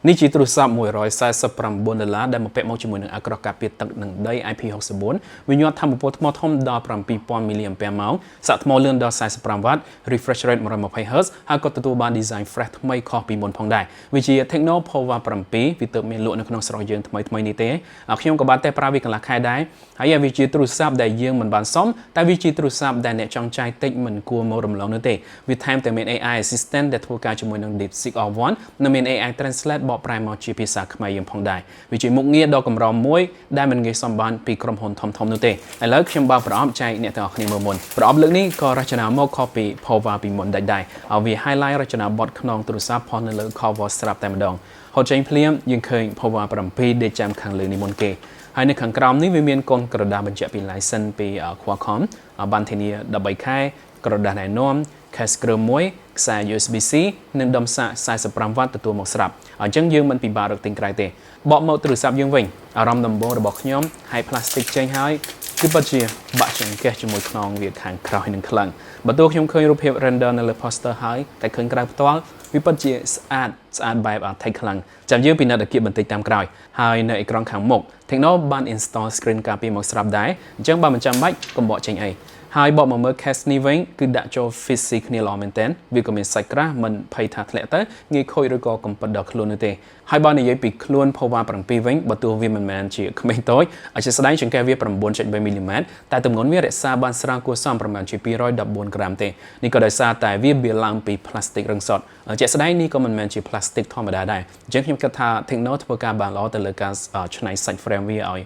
នេះជាទូរស័ព្ទ$149ដែលមកពាក់មកជាមួយនឹងអាក្រក់ការពារទឹកនិងដី IP64 វាញាត់ថាមពលថ្មធំដល់7000 mAh សាកថ្មលឿនដល់45W refresh rate 120Hz ហើយក៏ទទួលបាន design fresh ថ្មីខុសពីមុនផងដែរវាជា Tecno Pova 7វាទើបមានលក់នៅក្នុងស្រុកយើងថ្មីនេះទេខ្ញុំក៏បានតែប្រើវាកន្លះខែដែរហើយវាជាទូរស័ព្ទដែលយើងមិនបានសមតែវាជាទូរស័ព្ទដែលអ្នកចង់ចាយតិចមិនគួរមករំលងនោះទេវាថែមទាំងមាន AI assistant ដែលធ្វើការជាមួយនឹង DeepSeek R1 និងមាន AI translate បកប្រែមកជាភាសាខ្មែរយើងផងដែរវាជាមុខងារដ៏កម្រមួយដែលមិនងាយសមបានពីក្រុមហ៊ុនធំៗនោះទេឥឡូវខ្ញុំបើកប្រអប់ចែកអ្នកទាំងអស់គ្នាមើលមុនប្រអប់លើកនេះក៏រចនាមកខុសពី Pova ពីមុនដែរវា highlight រចនាបថខ្នងទូរស័ព្ទផុសនៅលើ cover ស្រាប់តែម្ដងហត់ចេញភ្លាមយើងឃើញ Pova 7ដែលចាំខាងលើនេះមុនគេហើយនៅខាងក្រោមនេះវាមានកូនក្រដាសបញ្ជាក់ពី license ពី Qualcomm បានធានា13ខែក្រដាសណែនាំ case គ្រឿងមួយខ្សែ USB-C និងដុំសាក 45W ទទួលមកស្រាប់អញ្ចឹងយើងមិនពិបាករកទិញក្រៅទេបកមកទូរស័ព្ទយើងវិញអារម្មណ៍ដំបូងរបស់ខ្ញុំហើយ plastic ចេញហើយគឺពិតជាបាក់ចង្កេះជាមួយខ្នងវាខាងក្រោយនឹងខ្លាំងបើទោះខ្ញុំឃើញរូបភាព render នៅលើ poster ហើយតែឃើញក្រៅផ្ទាល់វាពិតជាស្អាតបែបថៃខ្លាំងចាំយើងពិនិត្យអាគារបន្តិចតាមក្រោយហើយនៅអេក្រង់ខាងមុខ Tecno បាន install screen ការពារមកស្រាប់ដែរអញ្ចឹងបើមិនចាំបាច់កុំបកចេញអីហើយបកមកមើល case នេះវិញគឺដាក់ចូល fit ស៊ីគ្នាល្អមែនទែនវាក៏មានសាច់ក្រាស់មិនភ័យថាធ្លាក់ទៅងាយខូចឬក៏កំពិតដល់ខ្លួននោះទេហើយបើនិយាយពីខ្លួន Pova 7វិញបើទោះវាមិនមែនជាក្មេងតូចឲ្យជាស្ដែងចង្កេះវា 9.3 mm តែទម្ងន់វារក្សាបានស្រាលគួរសមប្រមាណជា214ក្រាមទេនេះក៏ដោយសារតែវាបៀឡើងពី plastic រឹងសុទ្ធជាក់ស្ដែងនេះក៏មិនមែនជា plastic ធម្មតាដែរអញ្ចឹងខ្ញុំគិតថា Tecno ធ្វើការបានល្អទៅលើការច្នៃសាច់ frame វាឲ្យ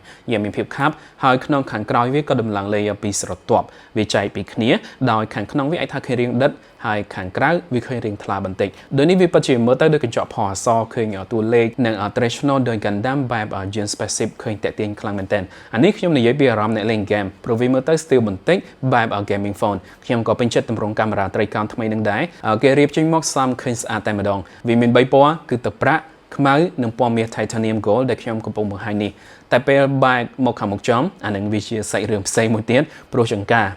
មានភាពខាប់ហើយក្នុងខាងក្រោយវាក៏ដំឡើង layer ពីស្រទាប់វាចែកពីគ្នាដោយខាងក្នុងវាអាចថាឃើញរាងដិតហើយខាងក្រៅវាឃើញរាងថ្លាបន្តិចដូចនេះវាពិតជាមើលទៅដូចកញ្ចក់ផអសឃើញតួលេខនិង traditional ដោយ Gundam បែប Gen Specific ឃើញតាក់ទាញខ្លាំងមែនទែនអានេះខ្ញុំនិយាយពីអារម្មណ៍អ្នកលេង game ព្រោះវាមើលទៅ still បន្តិចបែប gaming phone ខ្ញុំក៏ពេញចិត្តទម្រង់កាមេរ៉ាត្រីកោណថ្មីនឹងដែរគេរៀបចេញមកសមឃើញស្អាតតែម្ដងវាមាន3ពណ៌គឺទឹកប្រាក់ខ្មៅនិងពណ៌មាស Titanium Gold ដែលខ្ញុំកំពុងបង្ហាញនេះតែពេលបែកមកខាងមុខចំអានឹងវាជាសាច់រឿងផ្សេងមួយទៀតព្រោះចង្ការ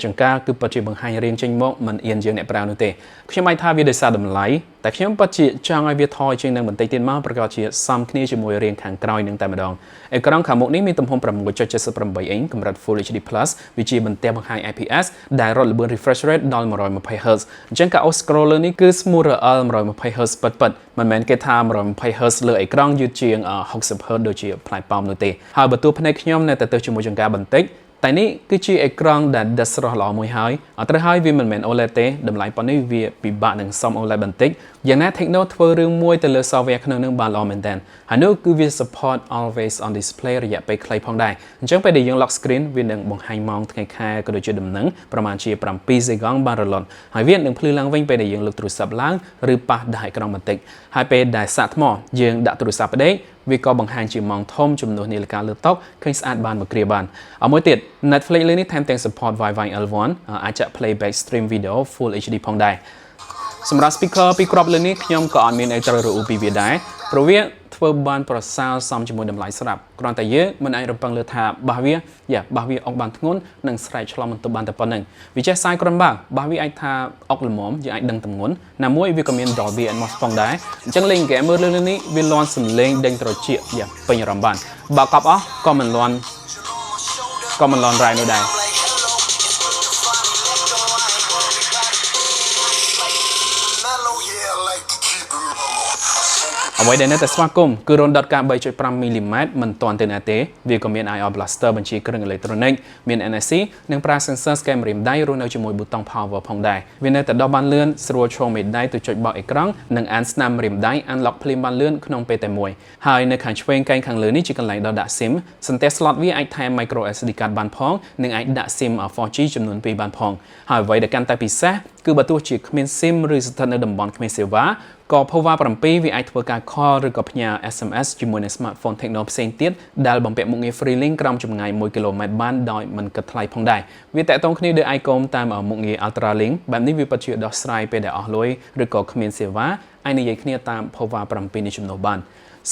ចង្ការគឺពិតជាបង្ហាញរៀងចេញមកមិនអៀនយើងអ្នកប្រើនោះទេខ្ញុំអាចថាវាដោយសារតម្លៃតែខ្ញុំពិតជាចង់ឲ្យវាថយជាងនឹងបន្តិចទៀតមកប្រកបជាសមគ្នាជាមួយរៀងខាងក្រោយនឹងតែម្ដងអេក្រង់ខាងមុខនេះមានទំហំ 6.78 អ៊ីងកម្រិត Full HD+ វាជាបន្ទះបង្ហាញ IPS ដែលរត់ល្បឿន refresh rate ដល់ 120Hz អញ្ចឹងការអូស scroll លើនេះគឺ smooth RL 120Hz ពិតមិនមែនគេថា 120Hz លើអេក្រង់យឺតជាង 60Hz ដូចជាផ្លែប៉ោមនោះទេហើយបើទោះភ្នែកខ្ញុំនៅតែទៅជាមួយចង្ការបន្តិចតែនេះគឺជាអេក្រង់ដែលដិតស្រស់ល្អមួយហើយត្រូវហើយវាមិនមែន OLED ទេតម្លៃប៉ុណ្នេះវាពិបាកនឹងសម OLED បន្តិចយ៉ាងណា Tecno ធ្វើរឿងមួយទៅលើ software ក្នុងនឹងបានល្អមែនតើហើយនោះគឺវា support always on display រយៈពេលខ្លីផងដែរអញ្ចឹងពេលដែលយើង lock screen វានឹងបង្ហាញម៉ោងថ្ងៃខែក៏ដូចជាដំណឹងប្រហែលជា7 second បានរលត់ហើយវានឹងភ្លឺឡើងវិញពេលដែលយើងលើកទូរស័ព្ទឡើងឬប៉ះដៃអេក្រង់បន្តិចហើយពេលដែលសាកថ្មយើងដាក់ទូរស័ព្ទផ្ដេកវាក៏បង្ហាញជាម៉ោងធំជំនួសនាឡិកាលើតុឃើញស្អាតបានមកគ្រាបានមួយទៀត Netflix លើនេះថែមទាំង support Wi-Fi L1 អាចចាក់ playback stream video Full HD ផងដែរសម្រាប់ speaker ពីគ្រាប់លើនេះខ្ញុំក៏អត់មានអីត្រូវរអ៊ូពីវាដែរព្រោះវាធ្វើបានប្រសើរសមជាមួយតម្លៃស្រាប់គ្រាន់តែយើងមិនអាចរំពឹងលើថាបាសវាអុកបានធ្ងន់និងស្រែកឆ្លងបន្ទប់បានតែប៉ុណ្្នឹងវាចេះសាយគ្រាន់បាសវាអាចថាអុកល្មមយើងអាចដឹងទម្ងន់ណាមួយវាក៏មាន Dolby Atmos ផងដែរអញ្ចឹងលេង game មើលលើនេះវាលាន់សំឡេងដេញត្រចៀកពេញអារម្មណ៍បានបើកប់អស់ក៏មិនលាន់រ៉ៃនោះដែរអ្វីដែលនៅតែស្វាគមន៍គឺ ROM .5 3.5 mm មិនទាន់ទៅណាទេវាក៏មាន IR Blaster បញ្ជាគ្រឿងអេឡិចត្រូនិកមាន NFC និងប្រើ sensor scan ម្រាមដៃរស់នៅជាមួយប៊ូតុង power ផងដែរវានៅតែដោះបានលឿនស្រួលឈរមេដៃទៅចុចបោកអេក្រង់និងអានស្នាមម្រាមដៃ unlock ភ្លាមបានលឿនក្នុងពេលតែមួយហើយនៅខាងឆ្វេងកែងខាងលើនេះជាកន្លែងដាក់ SIM សន្ទះ slot វាអាចថែម micro SD card បានផងនិងអាចដាក់ SIM 4G ចំនួន2បានផងហើយអ្វីដែលកាន់តែពិសេសគឺបើទោះជាគ្មាន SIM ឬស្ថិតនៅតំបន់គ្មានសេវាក៏ Pova 7វាអាចធ្វើការ call ឬក៏ផ្ញើ SMS ជាមួយនឹង smartphone Tecno ផ្សេងទៀតដែលបំពាក់មុខងារ Free Link ក្រោមចម្ងាយ1 km បានដោយមិនគិតថ្លៃផងដែរវាតាក់ទងគ្នាដោយ icon តាមមុខងារ Ultra Link បែបនេះវាពិតជាដោះស្រាយពេលដែលអស់លុយឬក៏គ្មានសេវាអាចនិយាយគ្នាតាម Pova 7នេះជំនួសបាន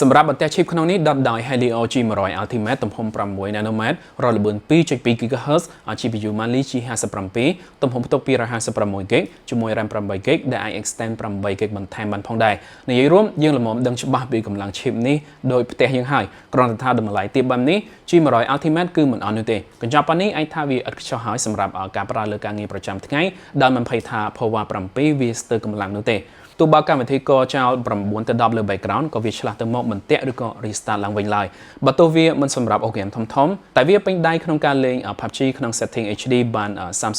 សម្រាប់បន្ទះ chip ក្នុងនេះដុតដោយ Helio G100 Ultimate ទំហំ6 nanometer រលល្បឿន 2.2 GHz GPU Mali G57 ទំហំផ្ទុក 256GB ជាមួយ RAM 8GB ដែលអាច extend 8GB បន្ថែមបានផងដែរនិយាយរួមយើងល្មមដឹងច្បាស់ពីកម្លាំង chip នេះដោយផ្ទះយើងហើយគ្រាន់តែថាតម្លៃទាបបែបនេះ G100 Ultimate គឺមិនអត់នោះទេកញ្ចប់ប៉ុណ្នេះអាចថាវាឥតខ្ចោះហើយសម្រាប់ការប្រើលើការងារប្រចាំថ្ងៃដែលមិនភ័យថា Power 7វាស្ទើរកម្លាំងនោះទេទោះបើកម្មវិធីកចោល9ទៅ10លើ background ក៏វាឆ្លាស់ទៅមកមិនតាក់ឬក៏ restart ឡើងវិញឡើយបើទោះវាមិនសម្រាប់ OGM ធំតែវាពេញដៃក្នុងការលេង PUBG ក្នុង setting HD បាន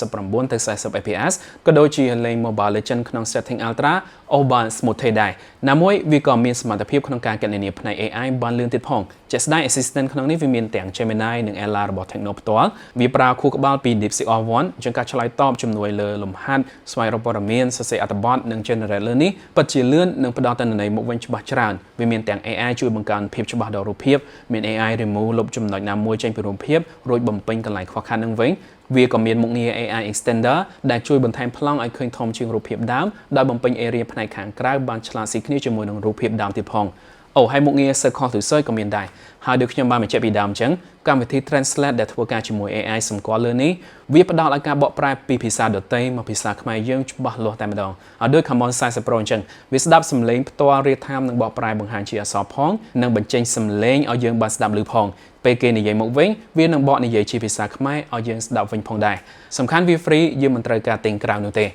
39ទៅ40 fps ក៏ដូចជាលេង Mobile Legend ក្នុង setting Ultra អូបាន smooth ទេដែរណាមួយវាក៏មានសមត្ថភាពក្នុងការគណនាផ្នែក AI បានលឿនទៀតផងជាក់ស្ដែង assistant ក្នុងនេះវាមានទាំង Gemini និង Ella របស់ Techno ផ្ទាល់វាប្រើខួរក្បាលពី DeepSeek R1 ជាងការឆ្លើយតបជំនួយលើលំហាត់ស្វែងរកព័ត៌មានសរសេរអត្ថបទនិង generate លើនេះពិតជាលឿននិងផ្ដល់ទិន្នន័យមកវិញច្បាស់ច្រើនវាមានទាំង AI ជួយបង្កើនភាពច្បាស់ដល់រូបភាពមាន AI remove លុបចំណុចណាមួយចេញពីរូបភាពរួចបំពេញកន្លែងខ្វះខាតនឹងវិញវាក៏មានមុខងារ AI extender ដែលជួយបន្ថែមប្លង់ឲ្យឃើញធំជាងរូបភាពដើមដោយបំពេញ area ផ្នែកខាងក្រៅបានឆ្លាតស៊ីគ្នាជាមួយនឹងរូបភាពដើមទៀតផងហើយមុខងារ Circle to Search ក៏មានដែរហើយដូចខ្ញុំបានបញ្ជាក់ពីដើមអញ្ចឹងកម្មវិធី Translate ដែលធ្វើការជាមួយ AI សម្គាល់លើនេះវាផ្ដល់ឲ្យការបកប្រែពីភាសាដទៃមកភាសាខ្មែរយើងច្បាស់លាស់តែម្ដងឲ្យដូច Common 40 Pro អញ្ចឹងវាស្ដាប់សំឡេងផ្ទាល់ real time និងបកប្រែបង្ហាញជាអក្សរផងនិងបញ្ចេញសំឡេងឲ្យយើងបានស្ដាប់ឮផងពេលគេនិយាយមកវិញវានឹងបកនិយាយជាភាសាខ្មែរឲ្យយើងស្ដាប់វិញផងដែរសំខាន់វា free យើងមិនត្រូវការទិញក្រៅនោះទេ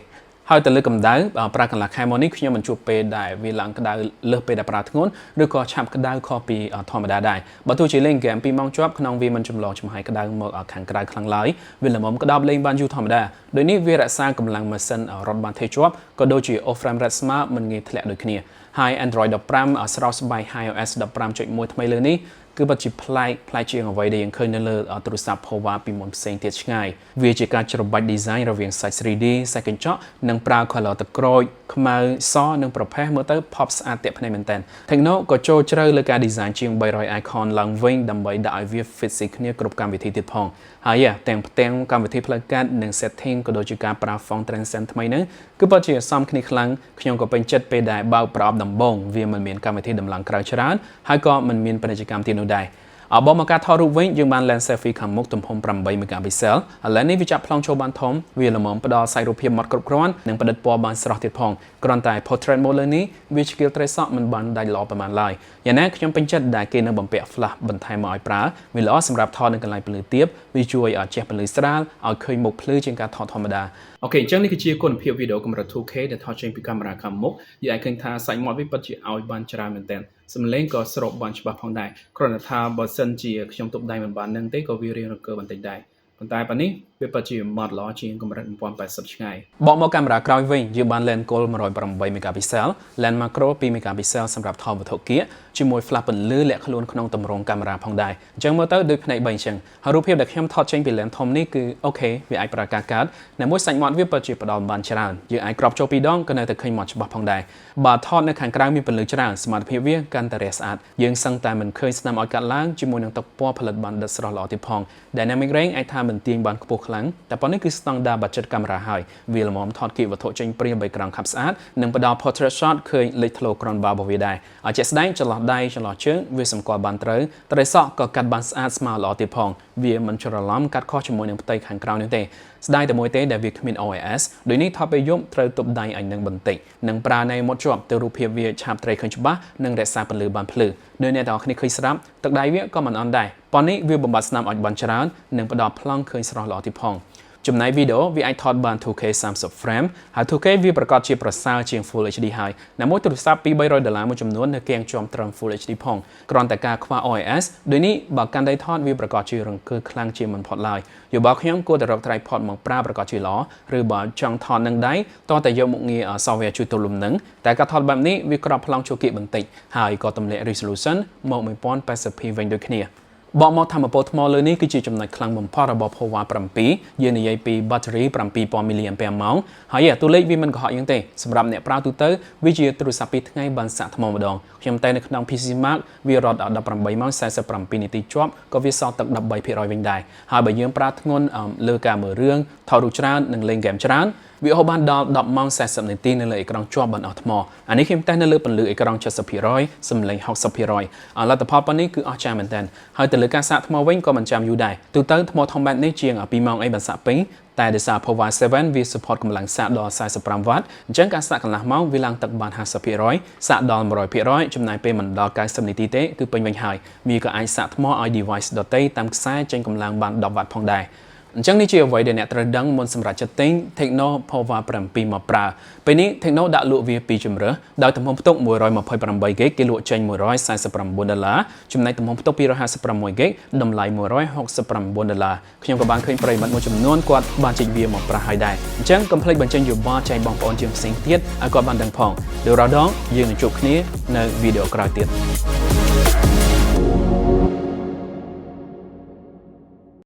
ហើយទៅលើកម្ដៅប្រើកន្លះខែមកនេះខ្ញុំមិនជួបពេលដែលវាឡើងក្ដៅលើសពេលដែលប្រើធ្ងន់ឬក៏ឆាប់ក្ដៅខុសពីធម្មតាដែរបើទោះជាលេងហ្គេម2ម៉ោងជាប់ក្នុងវាមិនចម្លងចំហាយក្ដៅមកខាងក្រៅខ្លាំងឡើយវាល្មមក្តោបលេងបានយូរធម្មតាដូចនេះវារក្សាកម្លាំងម៉ាស៊ីនរត់បានថេរជាប់ក៏ដូចជា off frame rate ស្មើមិនងាយធ្លាក់ដូចគ្នាហើយ Android 15ស្រោបស្បែក iOS 15.1 ថ្មីលើនេះគឺពិតជាប្លែកជាងអ្វីដែលយើងឃើញនៅលើទូរស័ព្ទ Power ពីមុនផ្សេងទៀតឆ្ងាយវាជាការច្របាច់ design រវាងសាច់ 3D សាច់កញ្ចក់និងប្រើ color ទឹកក្រូចខ្មៅសនិងប្រផេះមើលទៅ pop ស្អាតទាក់ភ្នែកមែនតើ Techno ក៏ចូលជ្រៅលើការ design ជាង300 icon ឡើងវិញដើម្បីដាក់ឲ្យវា fit ស៊ីគ្នាគ្រប់កម្មវិធីទៀតផងហើយទាំងកម្មវិធីផ្លូវកាត់និង setting ក៏ដូចជាការប្រើ font transcend ថ្មីហ្នឹងគឺពិតជាសមគ្នាខ្លាំងខ្ញុំក៏ពេញចិត្តពេលដែលបើកប្រអប់ដំបូងវាមិនមានកម្មវិធីដំឡើងក្រៅច្រើនហើយក៏មិនមានពាណិជ្ជកម្មទៀតនោះដែរបើមកការថតរូបវិញយើងបាន lens selfie ខាងមុខទំហំ8 megapixel lens នេះវាចាប់ប្លង់ចូលបានធំវាល្មមផ្ដល់សាច់រូបភាពម៉ត់គ្រប់គ្រាន់និងផ្ដិតពណ៌បានស្រស់ទៀតផងគ្រាន់តែ portrait mode លើនេះវាឆ្កៀលត្រីសក់មិនបានដាច់ល្អប្រហែលឡើយយ៉ាងណាខ្ញុំពេញចិត្តដែលគេនៅបំពាក់ flash បន្ថែមមកឲ្យប្រើវាល្អសម្រាប់ថតនៅកន្លែងពន្លឺទាបវាជួយឲ្យជះពន្លឺស្រាលឲ្យឃើញមុខភ្លឺជាងការថតធម្មតាអូខេអញ្ចឹងនេះគឺជាគុណភាពវីដេអូកម្រិត 2K ដែលថតចេញពីកាមេរ៉ាខាងមុខយើងអាចឃើញថាសាច់មាត់វាពិតជាឲ្យបានច្រើនមែនទែនសំឡេងក៏ស្រោបបានច្បាស់ផងដែរគ្រាន់តែថាបើសិនជាខ្ញុំទប់ដៃមិនបាននឹងទេក៏វារៀងរង្គើបន្តិចដែរប៉ុន្តែប៉ានេះវាពិតជាម៉ត់ល្អជាងកម្រិត 1080 ឆ្ងាយបកមកកាមេរ៉ាក្រោយវិញយើងបាន lens gold 108 megapixel lens macro 2 megapixel សម្រាប់ថតវត្ថុគៀកជាមួយ flash ពន្លឺលាក់ខ្លួនក្នុងទម្រង់កាមេរ៉ាផងដែរអញ្ចឹងមើលទៅដូចភ្នែក3អញ្ចឹងហើយរូបភាពដែលខ្ញុំថតចេញពី lens ធំនេះគឺអូខេវាអាចប្រើការកាត់តែមួយសាច់មាត់វាពិតជាផ្ដល់បានច្រើនយើងអាចគ្របចូល2ដងក៏នៅតែឃើញមាត់ច្បាស់ផងដែរបើថតនៅខាងក្រៅមានពន្លឺច្រើនសមត្ថភាពវាកាន់តែរះស្អាតយើងសឹងតែមិនឃើញស្នាមឲ្យកាត់ឡើងជាមួយនឹងទឹកពណ៌ផលិតបានដិតស្រស់ល្អទៀតផង Dynamic range អាចថាមិនទាញបានខ្ពស់ខ្លាំងតែប៉ុណ្នេះគឺ standard budget កាមេរ៉ាហើយវាល្មមថតគៀកវត្ថុចេញព្រាម background ខាប់ស្អាតនិងផ្ដល់ portrait shot ឃើញលេចធ្លោក្រនបារបស់វាដែរជាក់ស្ដែងចន្លោះដៃចន្លោះជើងវាសម្គាល់បានត្រូវត្រីសក់ក៏កាត់បានស្អាតស្មើល្អទៀតផងវាមិនច្រឡំកាត់ខុសជាមួយនឹងផ្ទៃខាងក្រៅនេះទេស្ដាយតែមួយទេដែលវាគ្មាន OIS ដូចនេះថតពេលយប់ត្រូវទប់ដៃឲ្យនឹងបន្តិចនិងប្រើណែមុតជាប់ទៅរូបភាពវាឆាប់ត្រីឃើញច្បាស់និងរក្សាពន្លឺបានភ្លឺដោយអ្នកទាំងអស់គ្នាឃើញស្រាប់ទឹកដៃវាក៏មិនអន់ដែរប៉ុន្តែនេះវាបំបត្តិស្នាមឲ្យបានច្រើននិងផ្ដល់ប្លង់ឃើញស្រស់ល្អទៀតផងចំណែកវីដេអូវាអាចថតបាន 2K 30 frame ហើយ 2K វាប្រកាសជាប្រសើរជាង Full HD ហើយណាមួយទូរស័ព្ទ$200មួយចំនួននៅគៀងជាប់ត្រឹម Full HD ផងគ្រាន់តែការខ្វះ OIS ដូចនេះបើកាន់តែថតវាប្រកាសជារង្គើខ្លាំងជាងមិនផុតឡើយយោបល់ខ្ញុំគួរតែរក tripod មកប្រើប្រកាសជាល្អឬបើចង់ថតនឹងដៃតោះតែយកមុខងារ software ជួយទល់លំនឹងតែការថតបែបនេះវាក្របប្លង់ចូលគៀកបន្តិចហើយក៏ទម្លាក់ resolution មក 1080p វិញដូចគ្នា បកមកធម្មពលថ្មលើនេះគឺជាចំណុចខ្លាំងបំផុតរបស់ Power 7យើងនិយាយពី battery 7000 mAh ហើយតួលេខវាមិនកុហកយ៉ាងទេសម្រាប់អ្នកប្រើទូទៅវាជាទូរស័ព្ទ2ថ្ងៃបានសាកថ្មម្ដងខ្ញុំតែនៅក្នុង PC Mark វារត់ដល់18ម៉ោង47នាទីជាប់ក៏វាសល់ទឹក 13% វិញដែរហើយបើយើងប្រើធ្ងន់លើការមើលរឿងថតរូបច្រើននិងលេងហ្គេមច្រើនវាហូបបានដល់10ម៉ោង40នាទីនៅលើអេក្រង់ជាប់បានអស់ថ្មអានេះខ្ញុំតែនៅលើពន្លឺអេក្រង់ 70% សំឡេង 60% លទ្ធផលប៉ុណ្នេះគឺអស្ចារ្យមែនទែនហើយទៅលើការសាកថ្មវិញក៏មិនចាំយូរដែរទូទៅថ្មធំបែបនេះជាង2ម៉ោងអីបានសាកពេញតែដោយសារ Power 7 វា support កម្លាំងសាកដល់45វ៉ាត់អញ្ចឹងការសាកកន្លះម៉ោងវាឡើងទឹកបាន 50% សាកដល់ 100% ចំណាយពេលមិនដល់90នាទីទេគឺពេញវិញហើយវាក៏អាចសាកថ្មឲ្យ device ដទៃតាមខ្សែចេញកម្លាំងបាន10វ៉ាត់ផងដែរអញ្ចឹងនេះជាអ្វីដែលអ្នកត្រូវដឹងមុនសម្រាប់ចិត្តទិញ Tecno Power 7មកប្រើពេលនេះ Tecno ដាក់លក់វាពីជំរើសដោយទំហំផ្ទុក 128GB គេលក់ចេញ$149ចំណែកទំហំផ្ទុក 256GB តម្លៃ$169ខ្ញុំក៏បានឃើញប្រិយមិត្តមួយចំនួនគាត់បានចេញវាមកប្រើហើយដែរអញ្ចឹងកុំភ្លេចបញ្ចេញយោបល់ចែកបងប្អូនជាងផ្សេងទៀតឲ្យគាត់បានដឹងផងដូចរាល់ដងយើងនឹងជួបគ្នានៅវីដេអូក្រោយទៀត